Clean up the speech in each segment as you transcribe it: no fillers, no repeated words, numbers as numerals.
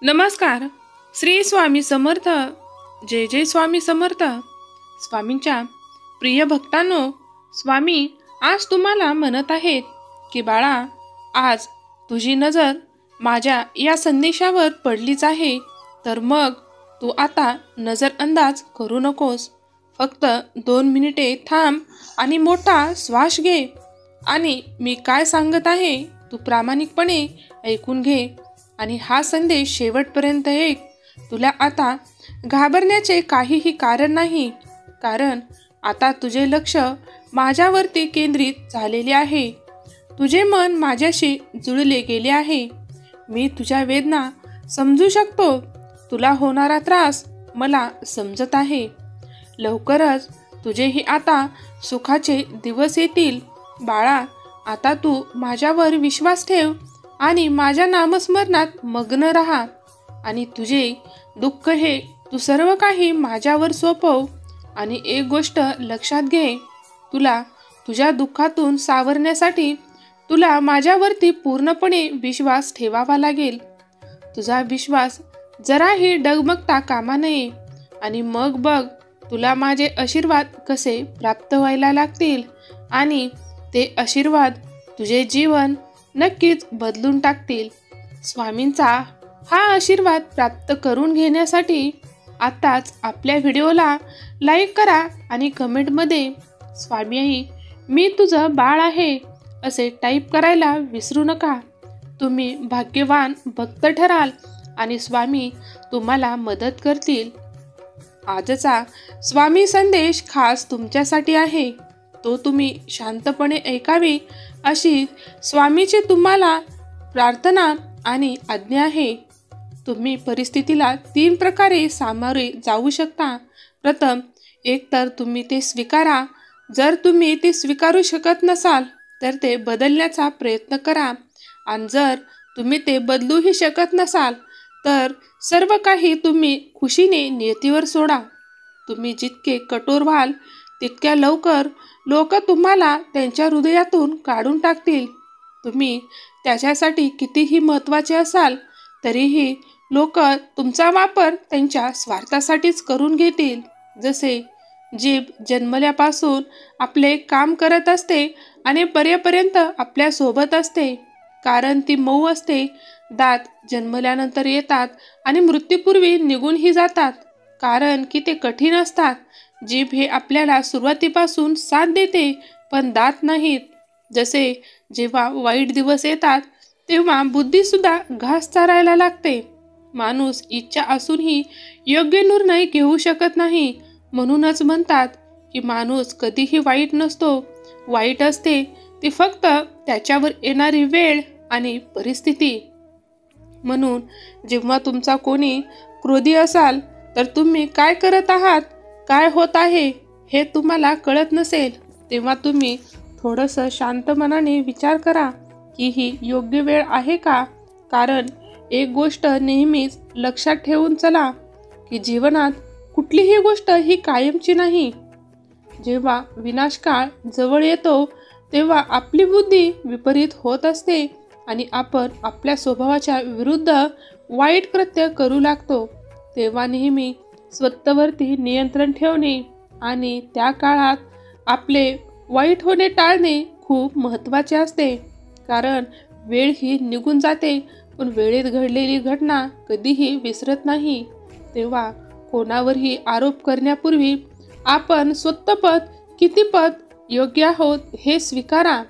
नमस्कार. श्री स्वामी समर्थ. जय जय स्वामी समर्थ. स्वामींच्या प्रिय भक्तांनो, स्वामी आज तुम्हाला म्हणत आहेत की बाळा, आज तुझी नजर माझ्या या संदेशावर पडलीच आहे, तर मग तू आता नजरअंदाज करू नकोस. फक्त 2 मिनिटे थांब आणि मोठा श्वास घे आणि मी काय सांगत आहे तू प्रामाणिकपणे ऐकून घे आणि हा संदेश शेवटपर्यंत ऐक. तुला आता घाबरण्याचे काहीही कारण नाही, कारण आता तुझे लक्ष माझ्यावरती केंद्रित झालेले आहे. तुझे मन माझ्याशी जुळले गेले आहे. मी तुझ्या वेदना समजू शकतो. तुला होणारा त्रास मला समजत आहे. लवकरच तुझेही आता सुखाचे दिवस येतील. बाळा, आता तू माझ्यावर विश्वास ठेव आणि माझ्या नामस्मरणात मग्न राहा आणि तुझे दुःख हे तू सर्व काही माझ्यावर सोपव. आणि एक गोष्ट लक्षात घे, तुला तुझ्या दुःखातून सावरण्यासाठी तुला माझ्यावरती पूर्णपणे विश्वास ठेवावा लागेल. तुझा विश्वास जराही डगमगता कामा नये आणि मग बघ तुला माझे आशीर्वाद कसे प्राप्त व्हायला लागतील आणि ते आशीर्वाद तुझे जीवन नक्कीच बदलून टाकतील. स्वामींचा हा आशीर्वाद प्राप्त करून घेण्यासाठी आताच आपल्या व्हिडिओला लाईक करा आणि कमेंटमध्ये स्वामी आई मी तुझं बाळ आहे असे टाईप करायला विसरू नका. तुम्ही भाग्यवान भक्त ठराल आणि स्वामी तुम्हाला मदत करतील. आजचा स्वामी संदेश खास तुमच्यासाठी आहे. तो तुम्ही शांतपणे ऐकावे अशी स्वामीची तुम्हाला प्रार्थना आणि आज्ञा आहे. तुम्ही परिस्थितीला 3 प्रकारे सामोरे जाऊ शकता. प्रथम, एक तर तुम्ही ते स्वीकारा. जर तुम्ही ते स्वीकारू शकत नसाल तर ते बदलण्याचा प्रयत्न करा. आणि जर तुम्ही ते बदलूही शकत नसाल तर सर्व काही तुम्ही खुशीने नियतीवर सोडा. तुम्ही जितके कठोर व्हाल तितक्या लवकर लोक तुम्हाला त्यांच्या हृदयातून काढून टाकतील. तुम्ही त्याच्यासाठी कितीही महत्त्वाचे असाल तरीही लोक तुमचा वापर त्यांच्या स्वार्थासाठीच करून घेतील. जसे जीभ जन्मल्यापासून आपले काम करत असते आणि मरेपर्यंत आपल्या सोबत असते, कारण ती मऊ असते. दात जन्मल्यानंतर येतात आणि मृत्यूपूर्वी निघूनही जातात, कारण की ते कठीण असतात. जीभ हे आपल्याला सुरुवातीपासून साथ देते पण दात नाहीत. जसे जेव्हा वाईट दिवस येतात तेव्हा बुद्धीसुद्धा घास चारायला लागते. माणूस इच्छा असूनही योग्य निर्णय घेऊ शकत नाही. म्हणूनच म्हणतात की माणूस कधीही वाईट नसतो. वाईट असते ती फक्त त्याच्यावर येणारी वेळ आणि परिस्थिती. म्हणून जेव्हा तुमचा कोणी क्रोधी असाल तर तुम्ही काय करत आहात, काय होत आहे हे तुम्हाला कळत नसेल, तेव्हा तुम्ही थोडंसं शांत मनाने विचार करा की ही योग्य वेळ आहे का. कारण एक गोष्ट नेहमीच लक्षात ठेवून चला की जीवनात कुठलीही गोष्ट ही कायमची नाही. जेव्हा विनाशकाळ जवळ येतो तेव्हा आपली बुद्धी विपरीत होत असते आणि आपण आपल्या स्वभावाच्या विरुद्ध वाईट कृत्य करू लागतो. तेव्हा नेहमी स्वतःवरती नियंत्रण ठेवणे आणि त्या काळात आपले वाईट होणे टाळणे खूप महत्त्वाचे असते. कारण वेळ ही निघून जाते पण वेळेत घडलेली घटना कधीही विसरत नाही. तेव्हा कोणावरही आरोप करण्यापूर्वी आपण स्वतःपद कितीपत योग्य आहोत हे स्वीकारा.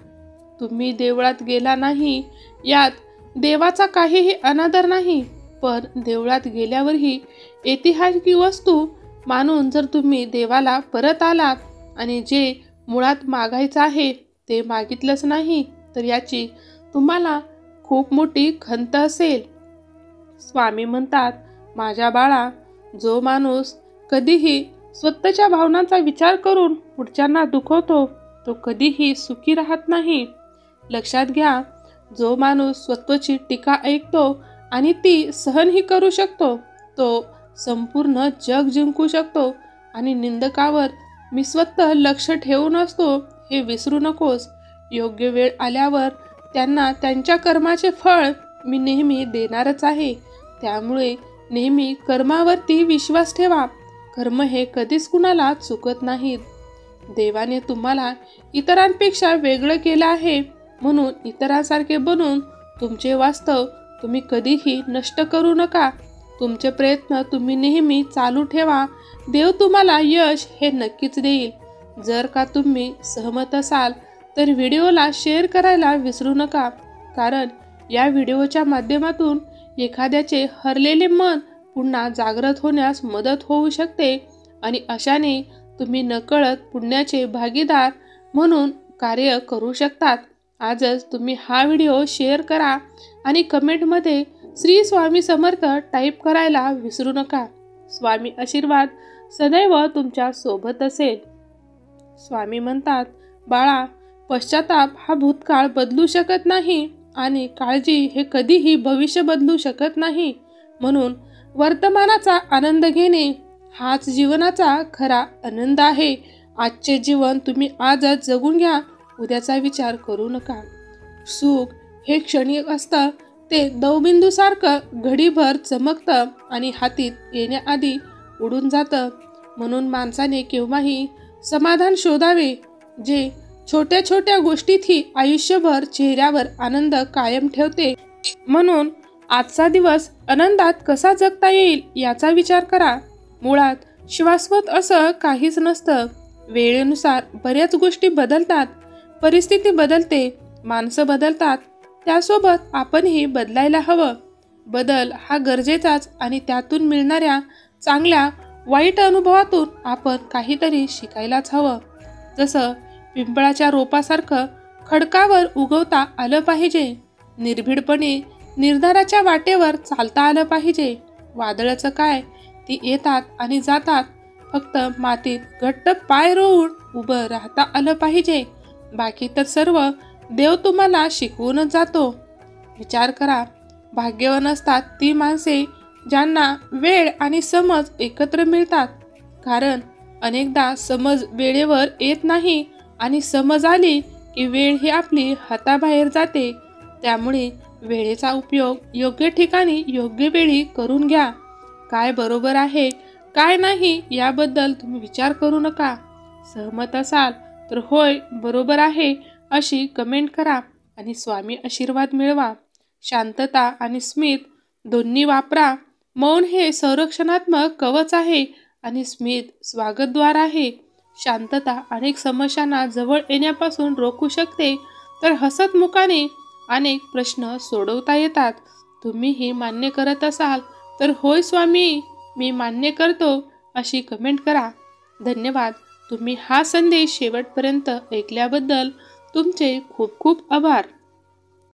तुम्ही देवळात गेला नाही यात देवाचा काहीही अनादर नाही, पण देवळात गेल्यावरही ऐतिहासिक वस्तू मानून जर तुम्ही देवाला परत आलात आणि जे मुळात मागायचं आहे ते मागितलंच नाही तर याची तुम्हाला खूप मोठी खंत असेल. स्वामी म्हणतात, माझ्या बाळा, जो माणूस कधीही स्वतःच्या भावनांचा विचार करून पुढच्यांना दुखवतो तो कधीही सुखी राहत नाही. लक्षात घ्या, जो माणूस स्वतःची टीका ऐकतो आणि ती सहनही करू शकतो तो संपूर्ण जग जिंकू शकतो. आणि निंदकावर मी स्वतः लक्ष ठेवून असतो हे विसरू नकोस. योग्य वेळ आल्यावर त्यांना त्यांच्या कर्माचे फळ मी नेहमी देणारच आहे. त्यामुळे नेहमी कर्मावरती विश्वास ठेवा. कर्म हे कधीच कुणाला चुकत नाहीत. देवाने तुम्हाला इतरांपेक्षा वेगळं केलं आहे, म्हणून इतरांसारखे बनून तुमचे वास्तव तुम्ही कधीही नष्ट करू नका. तुमचे प्रयत्न तुम्ही नेहमी चालू ठेवा. देव तुम्हाला यश हे नक्कीच देईल. जर का तुम्ही सहमत असाल तर व्हिडिओला शेअर करायला विसरू नका, कारण या व्हिडिओच्या माध्यमातून एखाद्याचे हरलेले मन पुन्हा जागृत होण्यास मदत होऊ शकते आणि अशाने तुम्ही नकळत पुण्याचे भागीदार म्हणून कार्य करू शकतात. आजच तुम्ही हा व्हिडिओ शेअर करा आणि कमेंटमध्ये श्री स्वामी समर्थ टाईप करायला विसरू नका. स्वामी आशीर्वाद सदैव तुमच्या सोबत असेल. स्वामी म्हणतात, बाळा, पश्चाताप हा भूतकाळ बदलू शकत नाही आणि काळजी हे कधीही भविष्य बदलू शकत नाही. म्हणून वर्तमानाचा आनंद घेणे हाच जीवनाचा खरा आनंद आहे. आजचे जीवन तुम्ही आजच जगून घ्या. उद्याचा विचार करू नका. सुख हे क्षणिक असतं. ते दवबिंदूसारखं घडीभर चमकतं आणि हातीत येण्याआधी उडून जातं. म्हणून माणसाने केव्हाही समाधान शोधावे, जे छोट्या छोट्या गोष्टीतही आयुष्यभर चेहऱ्यावर आनंद कायम ठेवते. म्हणून आजचा दिवस आनंदात कसा जगता येईल याचा विचार करा. मुळात शाश्वत असं काहीच नसतं. वेळेनुसार बऱ्याच गोष्टी बदलतात, परिस्थिती बदलते, माणसं बदलतात. त्यासोबत आपणही बदलायला हवं. बदल हा गरजेचाच आणि त्यातून मिळणाऱ्या चांगल्या वाईट अनुभवातून आपण काहीतरी शिकायलाच हवं. जसं पिंपळाच्या रोपासारखं खडकावर उगवता आलं पाहिजे. निर्भीडपणे निर्धाराच्या वाटेवर चालता आलं पाहिजे. वादळाचं काय, ती येतात आणि जातात. फक्त मातीत घट्ट पाय रोवून उभं राहता आलं पाहिजे. बाकी तर सर्व देव तुम्हाला शिकवूनच जातो. विचार करा, भाग्यवान असतात ती माणसे ज्यांना वेळ आणि समज एकत्र मिळतात. कारण अनेकदा समज वेळेवर येत नाही आणि समज आली की वेळ ही आपली हाताबाहेर जाते. त्यामुळे वेळेचा उपयोग योग्य ठिकाणी योग्य वेळी करून घ्या. काय बरोबर आहे काय नाही याबद्दल तुम्ही विचार करू नका. सहमत असाल तर होय बरोबर आहे अशी कमेंट करा आणि स्वामी आशीर्वाद मिळवा. शांतता आणि स्मित दोन्ही वापरा. मौन हे संरक्षणात्मक कवच आहे आणि स्मित स्वागतद्वार आहे. शांतता अनेक समस्यांना जवळ येण्यापासून रोखू शकते, तर हसतमुखाने अनेक प्रश्न सोडवता येतात. तुम्हीही मान्य करत असाल तर होय स्वामी, मी मान्य करतो अशी कमेंट करा. धन्यवाद. तुम्ही हा संदेश शेवटपर्यंत ऐकल्याबद्दल तुमचे खूप खूप आभार.